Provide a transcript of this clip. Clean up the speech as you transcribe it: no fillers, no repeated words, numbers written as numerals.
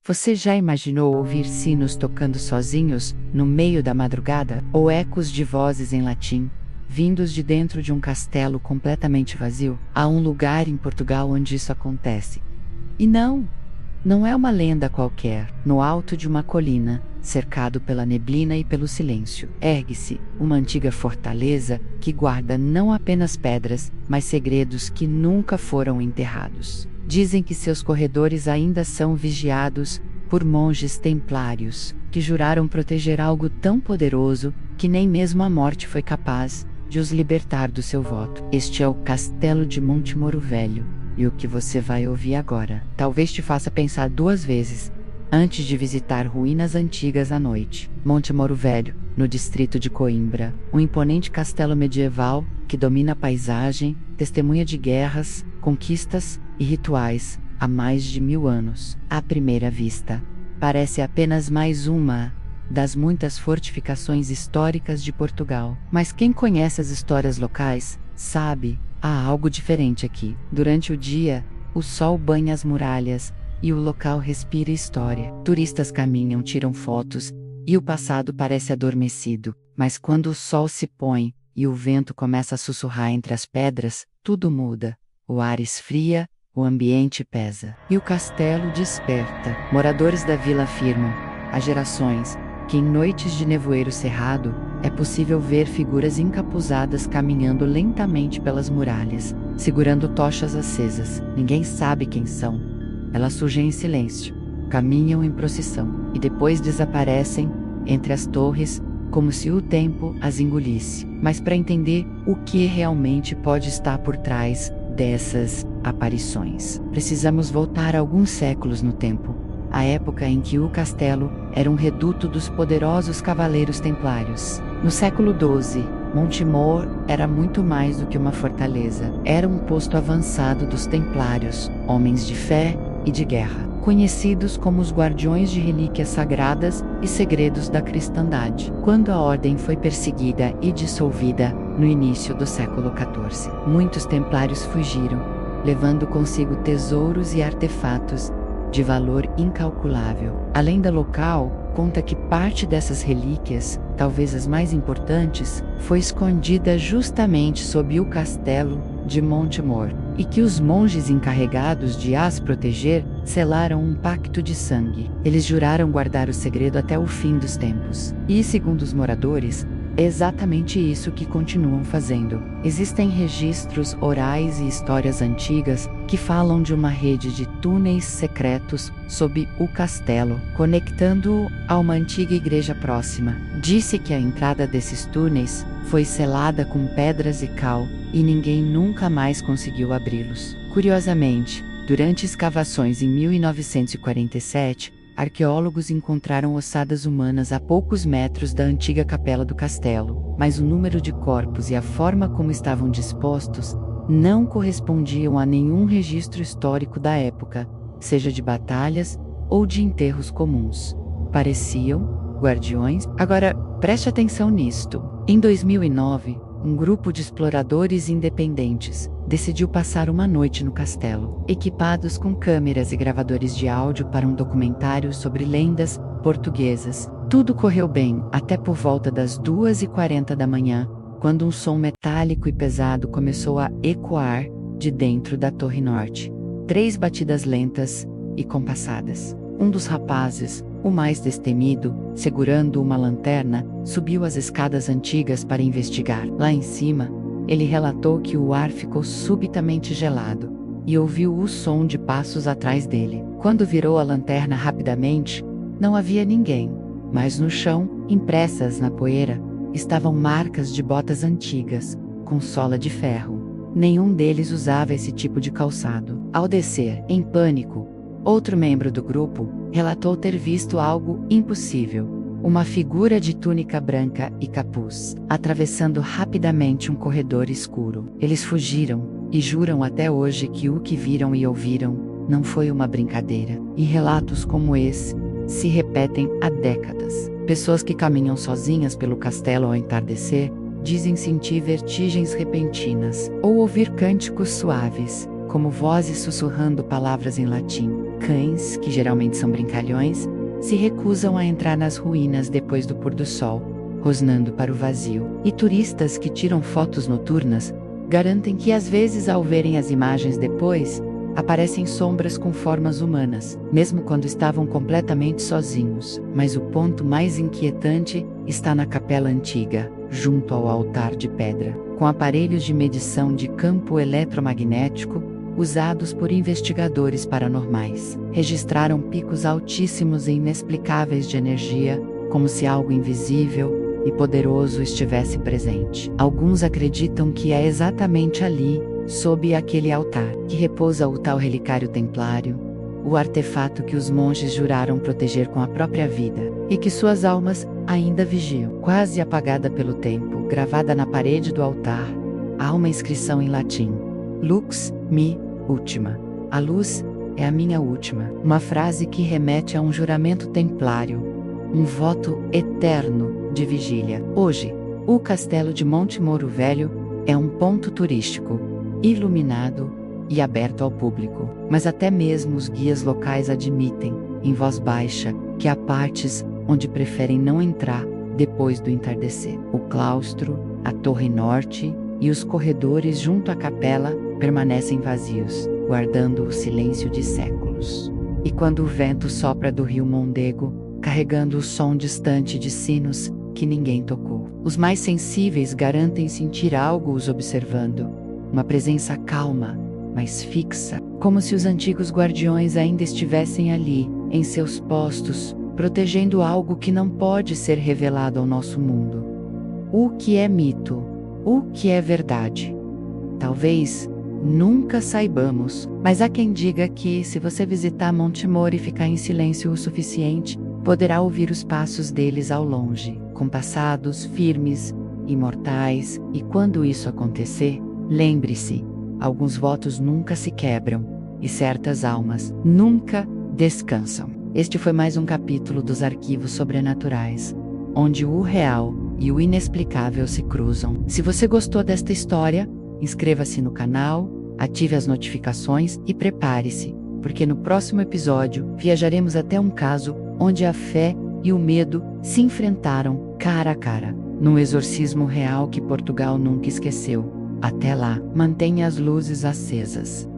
Você já imaginou ouvir sinos tocando sozinhos, no meio da madrugada, ou ecos de vozes em latim, vindos de dentro de um castelo completamente vazio? Há um lugar em Portugal onde isso acontece. E não é uma lenda qualquer. No alto de uma colina, cercado pela neblina e pelo silêncio, ergue-se uma antiga fortaleza que guarda não apenas pedras, mas segredos que nunca foram enterrados. Dizem que seus corredores ainda são vigiados por monges templários, que juraram proteger algo tão poderoso que nem mesmo a morte foi capaz de os libertar do seu voto. Este é o Castelo de Monte Moro Velho, e o que você vai ouvir agora talvez te faça pensar duas vezes antes de visitar ruínas antigas à noite. Monte Moro Velho, no distrito de Coimbra, um imponente castelo medieval que domina a paisagem, testemunha de guerras, conquistas e rituais há mais de 1000 anos. À primeira vista, parece apenas mais uma das muitas fortificações históricas de Portugal. Mas quem conhece as histórias locais sabe, há algo diferente aqui. Durante o dia, o sol banha as muralhas e o local respira história. Turistas caminham, tiram fotos e o passado parece adormecido. Mas quando o sol se põe e o vento começa a sussurrar entre as pedras, tudo muda. O ar esfria, o ambiente pesa. E o castelo desperta. Moradores da vila afirmam, há gerações, que em noites de nevoeiro cerrado, é possível ver figuras encapuzadas caminhando lentamente pelas muralhas, segurando tochas acesas. Ninguém sabe quem são. Elas surgem em silêncio, caminham em procissão, e depois desaparecem entre as torres, como se o tempo as engolisse. Mas para entender o que realmente pode estar por trás dessas aparições, precisamos voltar alguns séculos no tempo, a época em que o castelo era um reduto dos poderosos cavaleiros templários. No século XII, Montemor era muito mais do que uma fortaleza. Era um posto avançado dos templários, homens de fé e de guerra, conhecidos como os guardiões de relíquias sagradas e segredos da cristandade. Quando a ordem foi perseguida e dissolvida no início do século XIV, muitos templários fugiram, levando consigo tesouros e artefatos de valor incalculável. A lenda local conta que parte dessas relíquias, talvez as mais importantes, foi escondida justamente sob o castelo de Montemor, e que os monges encarregados de as proteger selaram um pacto de sangue. Eles juraram guardar o segredo até o fim dos tempos. E, segundo os moradores, é exatamente isso que continuam fazendo. Existem registros orais e histórias antigas que falam de uma rede de túneis secretos sob o castelo, conectando-o a uma antiga igreja próxima. Disse que a entrada desses túneis foi selada com pedras e cal, e ninguém nunca mais conseguiu abri-los. Curiosamente, durante escavações em 1947, arqueólogos encontraram ossadas humanas a poucos metros da antiga capela do castelo, mas o número de corpos e a forma como estavam dispostos não correspondiam a nenhum registro histórico da época, seja de batalhas ou de enterros comuns. Pareciam guardiões. Agora, preste atenção nisto. Em 2009, um grupo de exploradores independentes decidiu passar uma noite no castelo, equipados com câmeras e gravadores de áudio para um documentário sobre lendas portuguesas. Tudo correu bem até por volta das 2h40 da manhã, quando um som metálico e pesado começou a ecoar de dentro da Torre Norte. 3 batidas lentas e compassadas. Um dos rapazes, o mais destemido, segurando uma lanterna, subiu as escadas antigas para investigar. Lá em cima, ele relatou que o ar ficou subitamente gelado e ouviu o som de passos atrás dele. Quando virou a lanterna rapidamente, não havia ninguém, mas no chão, impressas na poeira, estavam marcas de botas antigas, com sola de ferro. Nenhum deles usava esse tipo de calçado. Ao descer, em pânico, outro membro do grupo relatou ter visto algo impossível. Uma figura de túnica branca e capuz, atravessando rapidamente um corredor escuro. Eles fugiram, e juram até hoje que o que viram e ouviram não foi uma brincadeira. E relatos como esse se repetem há décadas. Pessoas que caminham sozinhas pelo castelo ao entardecer dizem sentir vertigens repentinas, ou ouvir cânticos suaves, como vozes sussurrando palavras em latim. cães, que geralmente são brincalhões, se recusam a entrar nas ruínas depois do pôr do sol, rosnando para o vazio. E turistas que tiram fotos noturnas garantem que às vezes, ao verem as imagens depois, aparecem sombras com formas humanas, mesmo quando estavam completamente sozinhos. Mas o ponto mais inquietante está na capela antiga, junto ao altar de pedra, com aparelhos de medição de campo eletromagnético usados por investigadores paranormais. Registraram picos altíssimos e inexplicáveis de energia, como se algo invisível e poderoso estivesse presente. Alguns acreditam que é exatamente ali, sob aquele altar, que repousa o tal relicário templário, o artefato que os monges juraram proteger com a própria vida, e que suas almas ainda vigiam. Quase apagada pelo tempo, gravada na parede do altar, há uma inscrição em latim: Lux me ultima. A luz é a minha última. Uma frase que remete a um juramento templário, um voto eterno de vigília. Hoje, o Castelo de Monte Moro Velho é um ponto turístico, iluminado e aberto ao público. Mas até mesmo os guias locais admitem, em voz baixa, que há partes onde preferem não entrar depois do entardecer. O claustro, a torre norte e os corredores junto à capela permanecem vazios, guardando o silêncio de séculos. E quando o vento sopra do rio Mondego, carregando o som distante de sinos que ninguém tocou, os mais sensíveis garantem sentir algo os observando, uma presença calma, mas fixa, como se os antigos guardiões ainda estivessem ali, em seus postos, protegendo algo que não pode ser revelado ao nosso mundo. O que é mito? O que é verdade? Talvez nunca saibamos, mas há quem diga que, se você visitar Monte Moro e ficar em silêncio o suficiente, poderá ouvir os passos deles ao longe, compassados, firmes, imortais, e quando isso acontecer, lembre-se, alguns votos nunca se quebram, e certas almas nunca descansam. Este foi mais um capítulo dos Arquivos Sobrenaturais, onde o real e o inexplicável se cruzam. Se você gostou desta história, inscreva-se no canal, ative as notificações e prepare-se, porque no próximo episódio viajaremos até um caso onde a fé e o medo se enfrentaram cara a cara, num exorcismo real que Portugal nunca esqueceu. Até lá, mantenha as luzes acesas.